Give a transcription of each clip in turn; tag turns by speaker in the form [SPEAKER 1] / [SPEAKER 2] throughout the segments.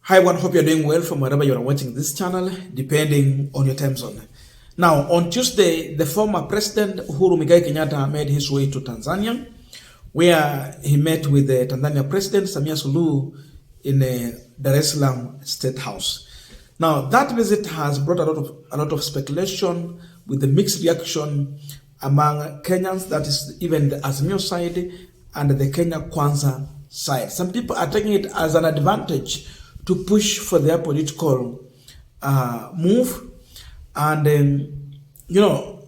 [SPEAKER 1] Hi everyone, hope you're doing well from wherever you're watching this channel, depending on your time zone. Now, on Tuesday, the former president Uhuru Kenyatta made his way to Tanzania, where he met with the Tanzania president Samia Suluhu in Dar es Salaam State House. Now, that visit has brought a lot of speculation with the mixed reaction among Kenyans, that is even the Azimio side and the Kenya Kwanza side. Some people are taking it as an advantage to push for their political move, and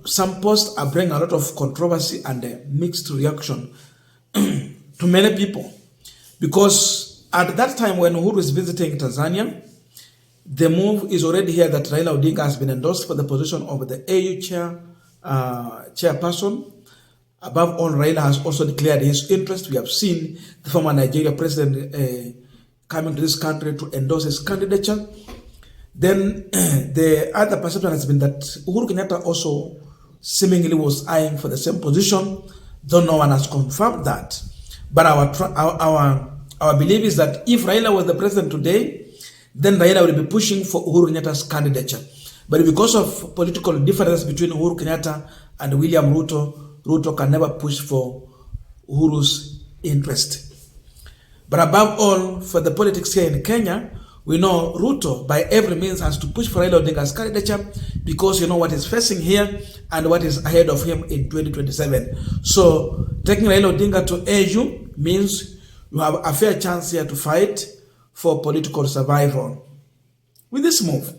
[SPEAKER 1] some posts are bringing a lot of controversy and mixed reaction to many people, because at that time when Uhuru is visiting Tanzania, the move is already here that Raila Odinga has been endorsed for the position of the AU chairperson. Above all, Raila has also declared his interest. We have seen the former Nigeria president coming to this country to endorse his candidature. Then the other perception has been that Uhuru Kenyatta also seemingly was eyeing for the same position, though no one has confirmed that. But our belief is that if Raila was the president today, then Raila will be pushing for Uhuru Kenyatta's candidature. But because of political difference between Uhuru Kenyatta and William Ruto, Ruto can never push for Uhuru's interest. But above all, for the politics here in Kenya, we know Ruto by every means has to push for Raila Odinga's candidature, because you know what is facing here and what is ahead of him in 2027. So taking Raila Odinga to AU means you have a fair chance here to fight for political survival. With this move,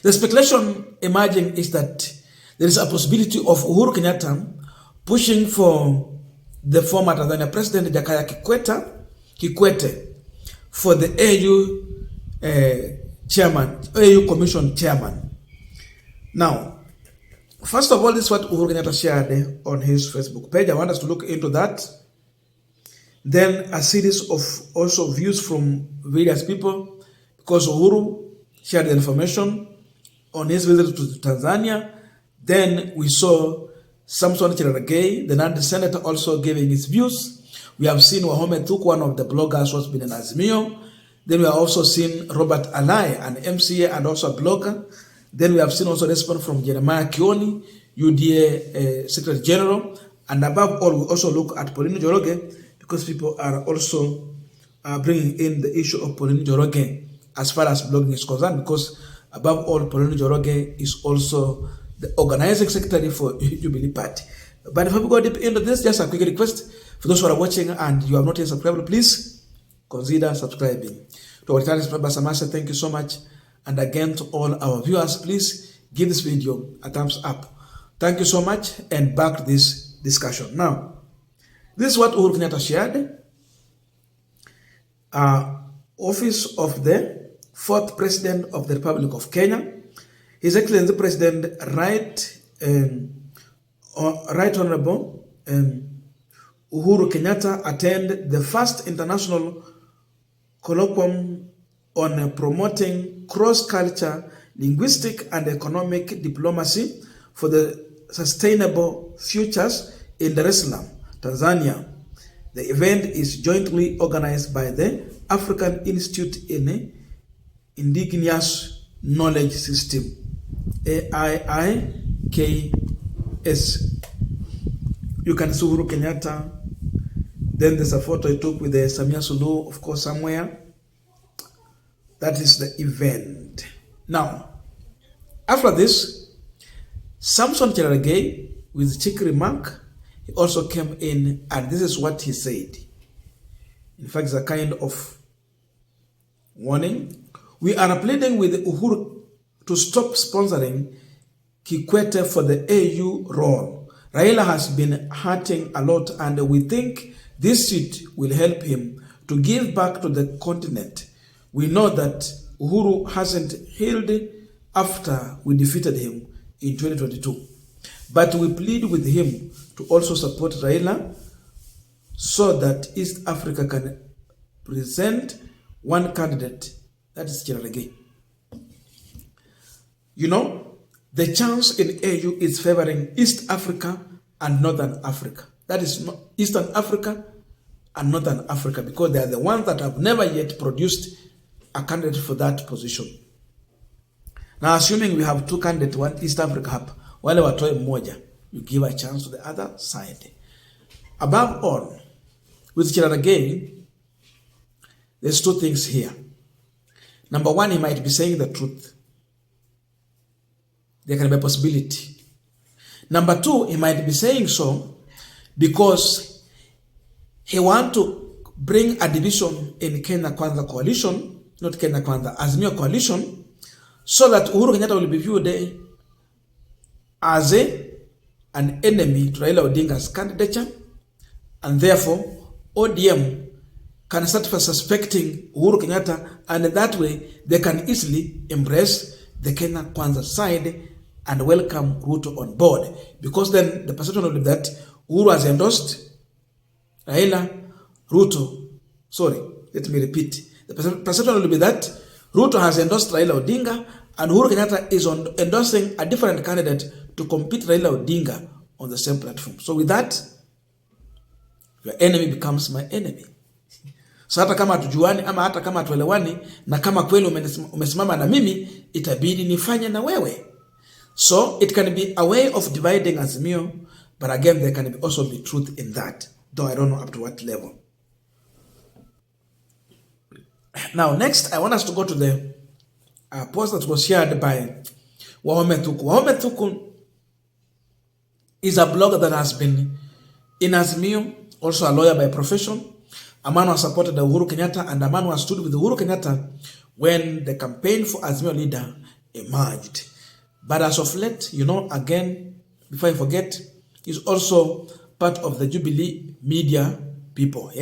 [SPEAKER 1] the speculation emerging is that there is a possibility of Uhuru Kenyatta pushing for the former Tanzania president Jakaya Kikwete for the AU chairman, AU commission chairman. Now, first of all, this is what Uhuru Kenyatta shared on his Facebook page. I want us to look into that. Then a series of also views from various people, because Uhuru shared the information on his visit to Tanzania. Then we saw Samson Cherargei, the Nandi senator, also giving his views. We have seen Wahome Thuku, one of the bloggers who's been in Azimio. Then we have also seen Robert Alai, an MCA and also a blogger. Then we have seen also response from Jeremiah Kioni, UDA Secretary General. And above all, we also look at Pauline Njoroge, because people are also bringing in the issue of Pauline Njoroge as far as blogging is concerned, because above all, Pauline Njoroge is also the organizing secretary for Jubilee Party. But if we go deep into this, just a quick request for those who are watching and you have not yet subscribed, please consider subscribing. To our channel, Samia, thank you so much. And again, to all our viewers, please give this video a thumbs up. Thank you so much, and back to this discussion. Now, this is what Uhuru Kenyatta shared. Office of the 4th President of the Republic of Kenya. His Excellency President, Right Honorable Uhuru Kenyatta attended the first international colloquium on promoting cross-culture, linguistic and economic diplomacy for the sustainable futures in Dar es Salaam, Tanzania. The event is jointly organized by the African Institute in Indigenous Knowledge System, AIIKS. You can see Uhuru Kenyatta. Then there's a photo I took with the Samia Suluhu, of course, somewhere. That is the event. Now, after this, Samson Cherargei, with a cheeky remark, he also came in, and this is what he said. In fact, it's a kind of warning. We are pleading with Uhuru to stop sponsoring Kikwete for the AU role. Raila has been hurting a lot, and we think this seat will help him to give back to the continent. We know that Uhuru hasn't healed after we defeated him in 2022. But we plead with him to also support Raila so that East Africa can present one candidate, that is Cherargei. You know, the chance in AU is favoring East Africa and Northern Africa. That is Eastern Africa and Northern Africa, because they are the ones that have never yet produced a candidate for that position. Now, assuming we have two candidates, one East Africa hapa, wale watoe mmoja, you give a chance to the other side. Above all, with Cherargei, there's two things here. Number one, he might be saying the truth. There can be a possibility. Number two, he might be saying so because he wants to bring a division in Kenya Kwanza coalition, not Kenya Kwanza, Azimio coalition, so that Uhuru Kenyatta will be viewed as an enemy to Raila Odinga's candidature, and therefore ODM can start suspecting Uhuru Kenyatta, and that way they can easily embrace the Kenya Kwanza side and welcome Ruto on board, because then the perception will be that Uhuru has endorsed Raila, Ruto. Sorry, let me repeat. The perception will be that Ruto has endorsed Raila Odinga and Uhuru Kenyatta is endorsing a different candidate to compete Raila Odinga on the same platform. So with that, your enemy becomes my enemy. So hata kama tujuani ama hata kama tuelewani na kama kweli umesimama na mimi, itabidi nifanye na wewe. So it can be a way of dividing Azimio, but again there can also be truth in that, though I don't know up to what level. Now next, I want us to go to the post that was shared by Wahome Thuku. Wahome Thuku is a blogger that has been in Azimio, also a lawyer by profession, a man who has supported the Uhuru Kenyatta, and a man who has stood with Uhuru Kenyatta when the campaign for Azimio leader emerged. But as of late, again, before I forget, he's also part of the Jubilee media people.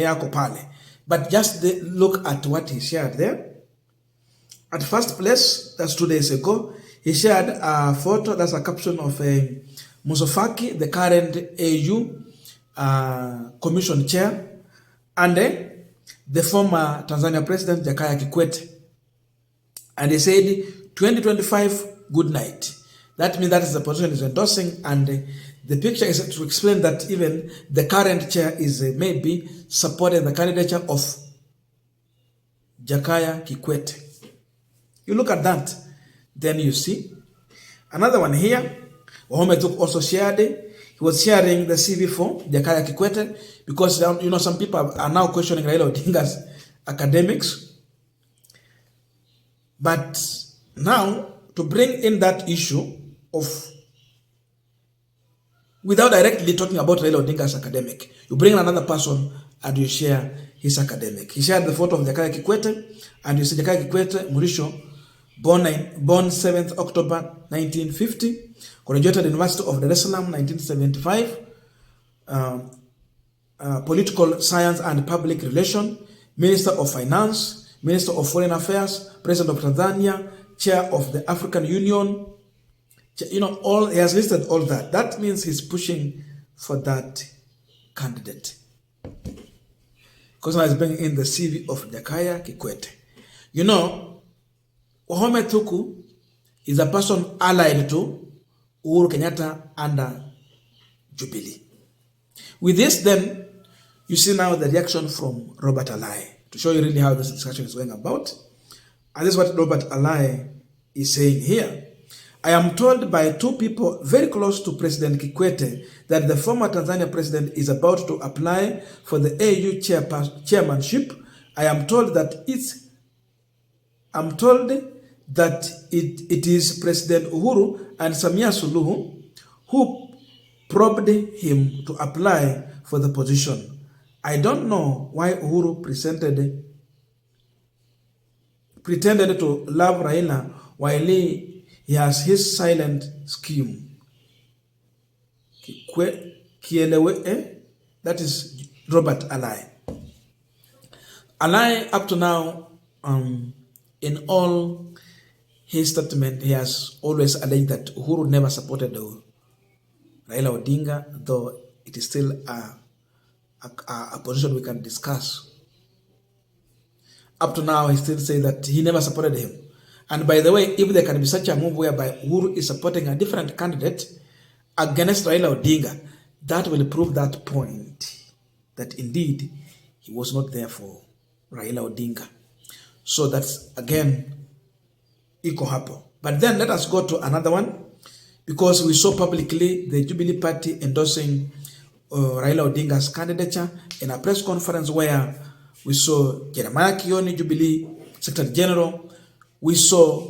[SPEAKER 1] But just look at what he shared there. At first place, that's 2 days ago, he shared a photo, that's a caption of Musofaki, the current AU commission chair, and the former Tanzania president, Jakaya Kikwete. And he said, 2025, good night. That means that is the position he's endorsing, and the picture is to explain that even the current chair is maybe supporting the candidature of Jakaya Kikwete. You look at that, then you see. Another one here, Wahome Thuku also shared it. He was sharing the CV for Jakaya Kikwete because, some people are now questioning Raila Odinga's academics. But now, to bring in that issue of, without directly talking about Raila Odinga's academic, you bring in another person and you share his academic. He shared the photo of Jakaya Kikwete, and you see Jakaya Kikwete, Murisho, born 7th October 1950, graduated University of Dar es Salaam 1975, political science and public relation, Minister of Finance, Minister of Foreign Affairs, President of Tanzania, Chair of the African Union. He has listed all that. That means he's pushing for that candidate. Because now he's bringing in the CV of Jakaya Kikwete. Wahome Thuku is a person allied to Uhuru Kenyatta under Jubilee. With this, then, you see now the reaction from Robert Alai to show you really how this discussion is going about. And this is what Robert Alai is saying here. I am told by two people very close to President Kikwete that the former Tanzania president is about to apply for the AU chairmanship. I am told that it is President Uhuru and Samia Suluhu who probed him to apply for the position. I don't know why Uhuru pretended to love Raila while he has his silent scheme. That is Robert Alai. Alai, up to now, in all his statement, he has always alleged that Uhuru never supported Raila Odinga, though it is still a position we can discuss. Up to now, he still says that he never supported him. And by the way, if there can be such a move whereby Uhuru is supporting a different candidate against Raila Odinga, that will prove that point, that indeed he was not there for Raila Odinga. So that's again iko hapo. But then let us go to another one, because we saw publicly the Jubilee Party endorsing Raila Odinga's candidature in a press conference where we saw Jeremiah Kioni, Jubilee Secretary General. We saw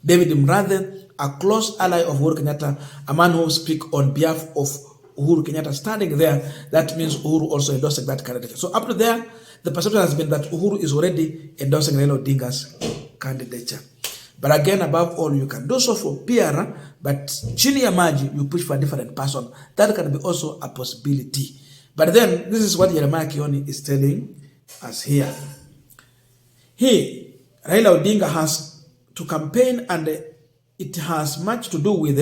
[SPEAKER 1] David Mrathe, a close ally of Uhuru Kenyatta, a man who speaks on behalf of Uhuru Kenyatta, standing there. That means Uhuru also endorsing that candidate. So up to there, the perception has been that Uhuru is already endorsing Raila Odinga's candidature. But again, above all, you can do so for PR, but chini ya maji, you push for a different person. That can be also a possibility. But then, this is what Jeremiah Kioni is telling us here. Raila Odinga has to campaign, and it has much to do with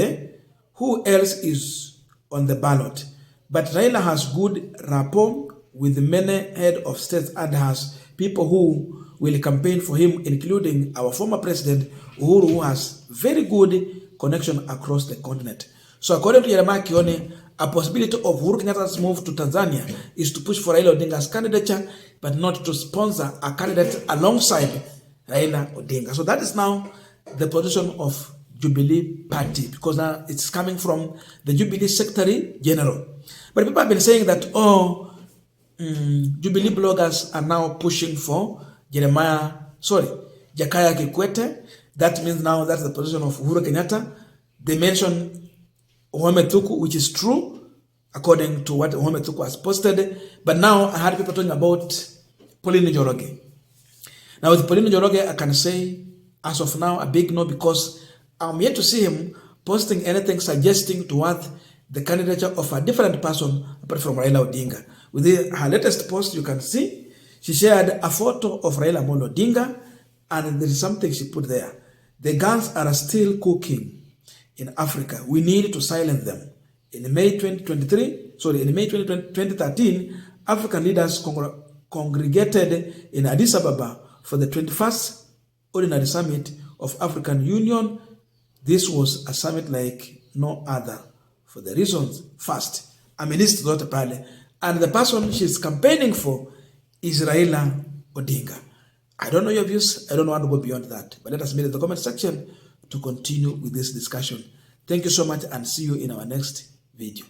[SPEAKER 1] who else is on the ballot. But Raila has good rapport with many head of states and has people who will campaign for him, including our former president Uhuru, who has very good connection across the continent. So according to Jeremiah Kioni, a possibility of Uhuru Kenyatta's move to Tanzania is to push for Raila Odinga's candidature, but not to sponsor a candidate alongside Raila Odinga. So that is now the position of Jubilee Party, because now it's coming from the Jubilee Secretary General. But people have been saying that, Jubilee bloggers are now pushing for Jakaya Kikwete. That means now that's the position of Uhuru Kenyatta. They mention Mohamed Tuku, which is true, according to what Mohamed Tuku has posted. But now I heard people talking about Pauline Njoroge. Now with Pauline Njoroge, I can say, as of now, a big no, because I'm yet to see him posting anything suggesting towards the candidature of a different person apart from Raila Odinga. With her latest post, you can see she shared a photo of Raila Amolo Odinga, and there is something she put there. The guns are still cooking in Africa. We need to silence them. In May 2013, African leaders congregated in Addis Ababa for the 21st Ordinary Summit of African Union. This was a summit like no other for the reasons. First, a minister not a party, and the person she's campaigning for is Raila Odinga. I don't know your views. I don't want to go beyond that. But let us meet in the comment section to continue with this discussion. Thank you so much, and see you in our next video.